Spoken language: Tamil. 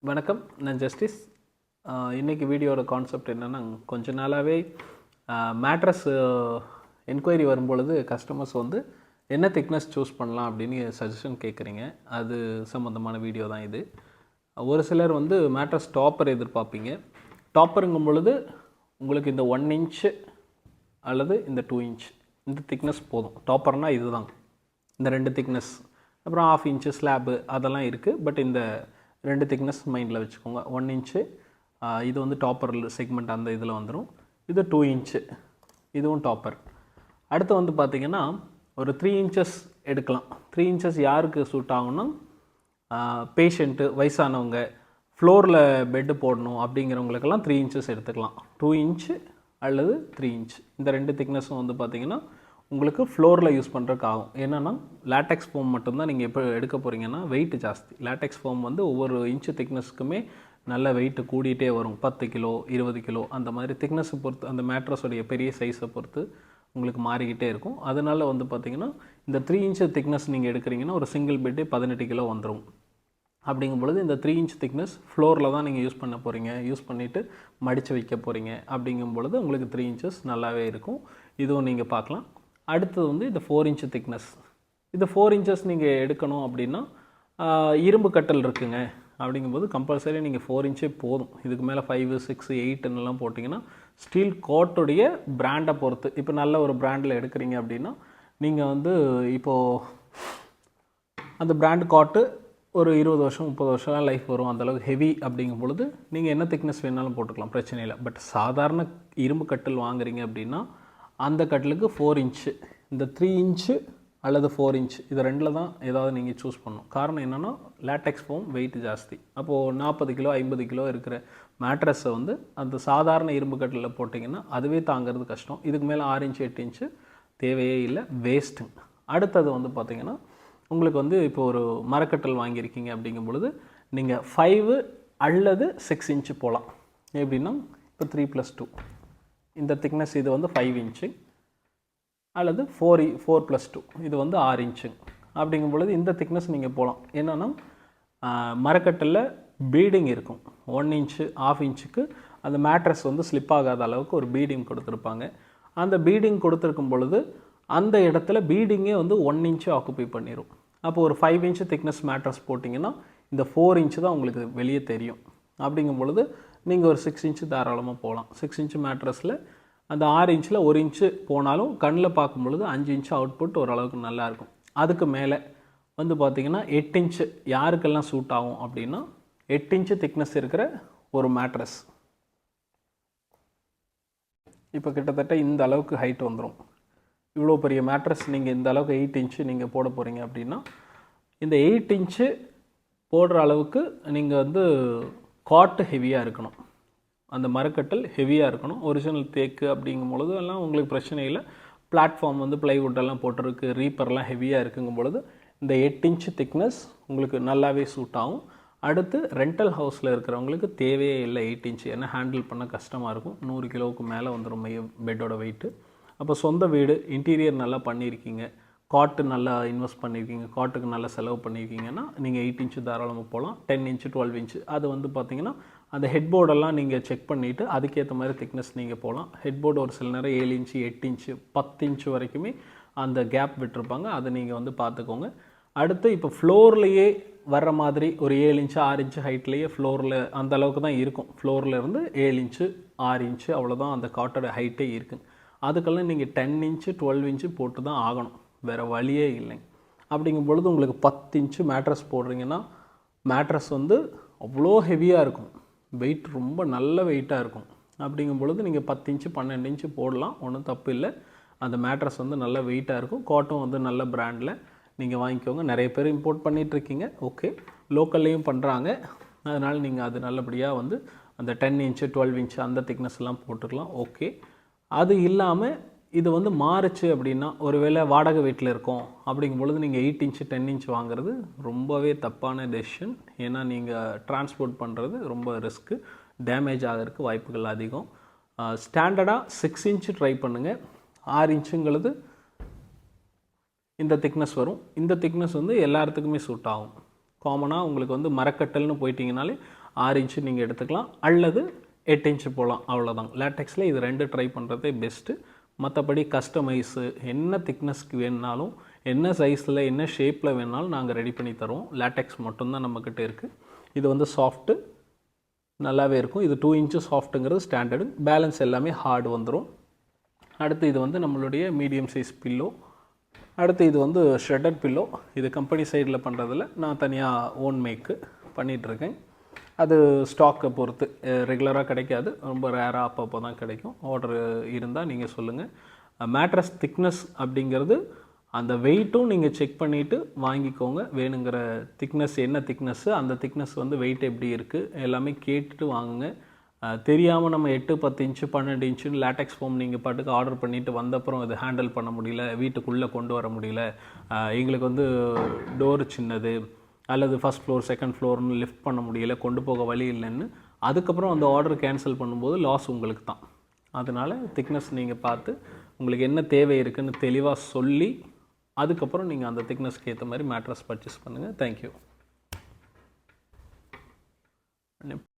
வணக்கம், நான் ஜஸ்டிஸ். இன்றைக்கி வீடியோட கான்செப்ட் என்னென்னா, கொஞ்ச நாளாகவே மேட்ரஸ் என்கொயரி வரும்பொழுது கஸ்டமர்ஸ் வந்து என்ன திக்னஸ் சூஸ் பண்ணலாம் அப்படின்னு சஜஷன் கேட்குறீங்க. அது சம்மந்தமான வீடியோ தான் இது. ஒரு சிலர் வந்து மேட்ரஸ் டாப்பர் எதிர்பார்ப்பீங்க. டாப்பருங்கும் பொழுது உங்களுக்கு இந்த 1 இன்ச்சு அல்லது இந்த 2 இன்ச் இந்த திக்னஸ் போதும். டாப்பர்னால் இது தான், இந்த 2 திக்னஸ். அப்புறம் 1/2 இன்ச்சு ஸ்லாபு அதெல்லாம் இருக்குது. பட் இந்த 2 திக்னஸ் மைண்டில் வச்சுக்கோங்க. 1 இன்ச்சு இது வந்து டாப்பர் செக்மெண்ட், அந்த இதில் வந்துடும். இது 2 இன்ச்சு, இதுவும் டாப்பர். அடுத்து வந்து பார்த்திங்கன்னா ஒரு 3 இன்ச்சஸ் எடுக்கலாம். 3 இன்ச்சஸ் யாருக்கு சூட் ஆகும்னா, பேஷண்ட்டு, வயசானவங்க, ஃப்ளோரில் பெட்டு போடணும் அப்படிங்கிறவங்களுக்கெல்லாம் 3 இன்ச்சஸ் எடுத்துக்கலாம். 2 இன்ச்சு அல்லது 3 இன்ச் இந்த 2 திக்னஸும் வந்து பார்த்திங்கன்னா உங்களுக்கு ஃப்ளோரில் யூஸ் பண்ணுறதுக்கு ஆகும். என்னென்னா லேட்டெக்ஸ் ஃபோம் மட்டும்தான் நீங்கள் எப்போ எடுக்க போகிறீங்கன்னா வெயிட் ஜாஸ்தி. லேட்டெக்ஸ் ஃபோம் வந்து ஒவ்வொரு இன்ச்சு திக்னஸ்க்குமே நல்ல வெயிட்டு கூடிகிட்டே வரும். 10 கிலோ 20 கிலோ அந்த மாதிரி திக்னஸை பொறுத்து, அந்த மேட்ரஸோடைய பெரிய சைஸை பொறுத்து உங்களுக்கு மாறிக்கிட்டே இருக்கும். அதனால் வந்து பார்த்திங்கன்னா இந்த 3 இன்ச்சு திக்னஸ் நீங்கள் எடுக்கிறீங்கன்னா ஒரு சிங்கிள் பெட்டே 18 கிலோ வந்துடும். அப்படிங்கும் பொழுது இந்த 3 இன்ச் திக்னஸ் ஃப்ளோரில் தான் நீங்கள் யூஸ் பண்ண போகிறீங்க, யூஸ் பண்ணிவிட்டு மடித்து வைக்க போகிறீங்க. அப்படிங்கும் பொழுது உங்களுக்கு 3 இன்ச்சஸ் நல்லாவே இருக்கும். இதுவும் நீங்கள் பார்க்கலாம். அடுத்தது வந்து இந்த 4 இன்ச்சு திக்னஸ். இது 4 இன்ச்சஸ் நீங்கள் எடுக்கணும் அப்படின்னா இரும்பு கட்டல் இருக்குங்க. அப்படிங்கும்போது கம்பல்சரி நீங்கள் 4 இன்ச்சே போதும். இதுக்கு மேலே 5, 6, 8ன்னுலாம் போட்டிங்கன்னா ஸ்டீல் கோட்டுடைய பிராண்டை பொறுத்து, இப்போ நல்ல ஒரு பிராண்டில் எடுக்கிறீங்க அப்படின்னா நீங்கள் வந்து இப்போது அந்த பிராண்ட் காட்டு ஒரு 20 வருஷம் 30 வருஷம்லாம் லைஃப் வரும். அந்தளவுக்கு ஹெவி அப்படிங்கும் பொழுது நீங்கள் என்ன திக்னஸ் வேணாலும் போட்டுக்கலாம், பிரச்சனை இல்லை. பட் சாதாரண இரும்பு கட்டில் வாங்குறீங்க அப்படின்னா அந்த கட்டிலுக்கு 4 இன்ச்சு, இந்த 3 இன்ச்சு அல்லது 4 இன்ச் இது ரெண்டில் தான் ஏதாவது நீங்கள் சூஸ் பண்ணணும். காரணம் என்னென்னா லேட்டெக்ஸ் ஃபோம் வெயிட் ஜாஸ்தி. அப்போது 40 கிலோ 50 கிலோ இருக்கிற மேட்ரஸை வந்து அந்த சாதாரண இரும்பு கட்டிலில் போட்டிங்கன்னா அதுவே தாங்கிறது கஷ்டம். இதுக்கு மேலே 6 இன்ச்சு 8 இன்ச்சு தேவையே இல்லை, வேஸ்ட்டுங்க. அடுத்தது வந்து பார்த்திங்கன்னா உங்களுக்கு வந்து இப்போ ஒரு மரக்கட்டல் வாங்கியிருக்கீங்க அப்படிங்கும் பொழுது நீங்கள் 5 அல்லது 6 இன்ச்சு போகலாம். எப்படின்னா இப்போ 3+2 இந்த திக்னஸ், இது வந்து 5 இன்ச்சு அல்லது 4+2 இது வந்து 6 இன்ச்சு. அப்படிங்கும் பொழுது இந்த திக்னஸ் நீங்கள் போகலாம். என்னென்னா மரக்கட்டில் பீடிங் இருக்கும். 1 இன்ச்சு 1/2 இன்ச்சுக்கு அந்த மேட்ரஸ் வந்து ஸ்லிப் ஆகாத அளவுக்கு ஒரு பீடிங் கொடுத்துருப்பாங்க. அந்த பீடிங் கொடுத்துருக்கும் பொழுது அந்த இடத்துல பீடிங்கே வந்து 1 இன்ச்சு ஆக்குப்பை பண்ணிடும். அப்போ ஒரு 5 இன்ச்சு திக்னஸ் மேட்ரஸ் போட்டிங்கன்னா இந்த 4 இன்ச்சு தான் உங்களுக்கு வெளியே தெரியும். அப்படிங்கும் பொழுது நீங்கள் ஒரு 6 இன்ச்சு தாராளமாக போகலாம். 6 இன்ச்சு மேட்ரஸில் அந்த 6 இன்ச்சில் 1 இன்ச்சு போனாலும் கண்ணில் பார்க்கும் பொழுது 5 இன்ச்சு அவுட்புட் ஓரளவுக்கு நல்லாயிருக்கும். அதுக்கு மேலே வந்து பார்த்திங்கன்னா 8 இன்ச்சு யாருக்கெல்லாம் சூட் ஆகும் அப்படின்னா 8 இன்ச்சு திக்னஸ் இருக்கிற ஒரு மேட்ரஸ். இப்போ கிட்டத்தட்ட இந்த அளவுக்கு ஹைட் வந்துடும். இவ்வளோ பெரிய மேட்ரஸ் நீங்கள் இந்த அளவுக்கு 8 இன்ச்சு நீங்கள் போட போகிறீங்க அப்படின்னா இந்த 8 இன்ச்சு போடுற அளவுக்கு நீங்கள் வந்து காட்டு ஹெவியாக இருக்கணும். அந்த மரக்கட்டல் ஹெவியாக இருக்கணும். ஒரிஜினல் தேக்கு அப்படிங்கும் பொழுது எல்லாம் உங்களுக்கு பிரச்சனை இல்லை. பிளாட்ஃபார்ம் வந்து ப்ளைவுட்டெல்லாம் போட்டிருக்கு, ரீப்பர்லாம் ஹெவியாக இருக்குங்கும் பொழுது இந்த 8 இன்ச்சு திக்னஸ் உங்களுக்கு நல்லாவே சூட் ஆகும். அடுத்து ரெண்டல் ஹவுஸில் இருக்கிறவங்களுக்கு தேவையே இல்லை 8 இன்ச்சு. ஏன்னா ஹேண்டில் பண்ண கஷ்டமாக இருக்கும். 100 கிலோவுக்கு மேலே வந்துடும் பெட்டோட வெயிட்டு. அப்போ சொந்த வீடு, இன்டீரியர் நல்லா பண்ணியிருக்கீங்க, காட்டு நல்லா இன்வெஸ்ட் பண்ணியிருக்கீங்க, காட்டுக்கு நல்லா செலவு பண்ணியிருக்கீங்கன்னா நீங்கள் 8 இன்ச்சு தாராளமாக போகலாம். 10 இன்ச்சு 12 இன்ச்சு அது வந்து பார்த்திங்கன்னா அந்த ஹெட்போர்டெல்லாம் நீங்கள் செக் பண்ணிவிட்டு அதுக்கேற்ற மாதிரி திக்னஸ் நீங்கள் போகலாம். ஹெட்போர்டு ஒரு சில நேரம் 7 இன்ச்சு 8 இன்ச்சு 10 இன்ச்சு வரைக்குமே அந்த கேப் விட்டுருப்பாங்க. அதை நீங்கள் வந்து பார்த்துக்கோங்க. அடுத்து இப்போ ஃப்ளோர்லேயே வர்ற மாதிரி ஒரு 7 இன்ச்சு 6 இன்ச்சு ஹைட்லேயே ஃப்ளோரில் அந்த அளவுக்கு தான் இருக்கும். ஃப்ளோரில் இருந்து 7 இன்ச்சு 6 இன்ச்சு அவ்வளோதான் அந்த காட்டோட ஹைட்டே இருக்குங்க. அதுக்கெல்லாம் நீங்கள் 10 இன்ச்சு 12 இன்ச்சு போட்டு தான் ஆகணும், வேறு வழியே இல்லைங்க. அப்படிங்கும் பொழுது உங்களுக்கு 10 இன்ச்சு மேட்ரஸ் போடுறீங்கன்னா மேட்ரஸ் வந்து அவ்வளோ ஹெவியாக இருக்கும், வெயிட் ரொம்ப நல்ல வெயிட்டாக இருக்கும். அப்படிங்கும் பொழுது நீங்கள் 10 இன்ச்சு 12 இன்ச்சு போடலாம், ஒன்றும் தப்பு இல்லை. அந்த மேட்ரஸ் வந்து நல்ல வெயிட்டாக இருக்கும். காட்டும் வந்து நல்ல பிராண்டில் நீங்கள் வாங்கிக்கோங்க. நிறைய பேர் இம்போர்ட் பண்ணிகிட்ருக்கீங்க, ஓகே. லோக்கல்லையும் பண்ணுறாங்க. அதனால் நீங்கள் அது நல்லபடியாக வந்து அந்த 10 இன்ச்சு 12 இன்ச்சு அந்த திக்னஸ்லாம் போட்டுக்கலாம், ஓகே. அது இல்லாமல் இது வந்து மாறுச்சு அப்படின்னா, ஒருவேளை வாடகை வீட்டில் இருக்கோம் அப்படிங்கும் பொழுது நீங்கள் 8 இன்ச்சு 10 இன்ச் வாங்குறது ரொம்பவே தப்பான டெசிஷன். ஏன்னா நீங்கள் டிரான்ஸ்போர்ட் பண்ணுறது ரொம்ப ரிஸ்க்கு, டேமேஜ் ஆகிறதுக்கு வாய்ப்புகள் அதிகம். ஸ்டாண்டர்டாக 6 இன்ச்சு ட்ரை பண்ணுங்கள். 6 இன்ச்சுங்கிறது இந்த திக்னஸ் வரும். இந்த திக்னஸ் வந்து எல்லாத்துக்குமே சூட் ஆகும். காமனாக உங்களுக்கு வந்து மரக்கட்டல்னு போயிட்டீங்கனாலே 6 இன்ச்சு நீங்கள் எடுத்துக்கலாம், அல்லது 8 இன்ச்சு போகலாம். அவ்வளோதான். லேட்டெக்ஸில் இது 2 ட்ரை பண்ணுறதே பெஸ்ட்டு. மற்றபடி கஸ்டமைஸு என்ன திக்னஸ்க்கு வேணுனாலும், என்ன சைஸில் என்ன ஷேப்பில் வேணாலும் நாங்கள் ரெடி பண்ணி தருவோம். லேட்டெக்ஸ் மட்டும்தான் நம்மக்கிட்ட இருக்குது. இது வந்து சாஃப்ட்டு நல்லாவே இருக்கும். இது 2 இன்ச்சு சாஃப்ட்டுங்கிறது ஸ்டாண்டர்டு. பேலன்ஸ் எல்லாமே ஹார்டு வந்துடும். அடுத்து இது வந்து நம்மளுடைய மீடியம் சைஸ் பில்லோ. அடுத்து இது வந்து ஷ்ரெட்டட் பில்லோ. இது கம்பெனி சைடில் பண்ணுறதில்ல, நான் தனியாக ஓன் மேக்கு பண்ணிகிட்ருக்கேன். அது ஸ்டாக்கை பொறுத்து ரெகுலராக கிடைக்காது, ரொம்ப ரேராக அப்பப்போ தான் கிடைக்கும். ஆர்டர் இருந்தால் நீங்கள் சொல்லுங்கள். மேட்ரஸ் திக்னஸ் அப்படிங்கிறது அந்த வெயிட்டும் நீங்கள் செக் பண்ணிவிட்டு வாங்கிக்கோங்க. வேணுங்கிற திக்னஸ் என்ன திக்னஸ்ஸு, அந்த திக்னஸ் வந்து வெயிட் எப்படி இருக்குது எல்லாமே கேட்டுட்டு வாங்குங்க. தெரியாமல் நம்ம 8, 10 இன்ச்சு 12 இன்ச்சுன்னு லேட்டெக்ஸ் ஃபோம் நீங்கள் பாட்டுக்கு ஆர்டர் பண்ணிவிட்டு வந்தப்புறம் இது ஹேண்டில் பண்ண முடியல, வீட்டுக்குள்ளே கொண்டு வர முடியல, எங்களுக்கு வந்து டோரு சின்னது, அல்லது ஃபஸ்ட் ஃப்ளோர் செகண்ட் ஃப்ளோர்னு லிஃப்ட் பண்ண முடியல, கொண்டு போக வழி இல்லைன்னு அதுக்கப்புறம் அந்த ஆர்டர் கேன்சல் பண்ணும்போது லாஸ் உங்களுக்கு தான். அதனால் திக்னஸ் நீங்கள் பார்த்து உங்களுக்கு என்ன தேவை இருக்குதுன்னு தெளிவாக சொல்லி அதுக்கப்புறம் நீங்கள் அந்த திக்னஸ்க்கு ஏற்ற மாதிரி மேட்ரஸ் பர்ச்சேஸ் பண்ணுங்கள். தேங்க்யூ.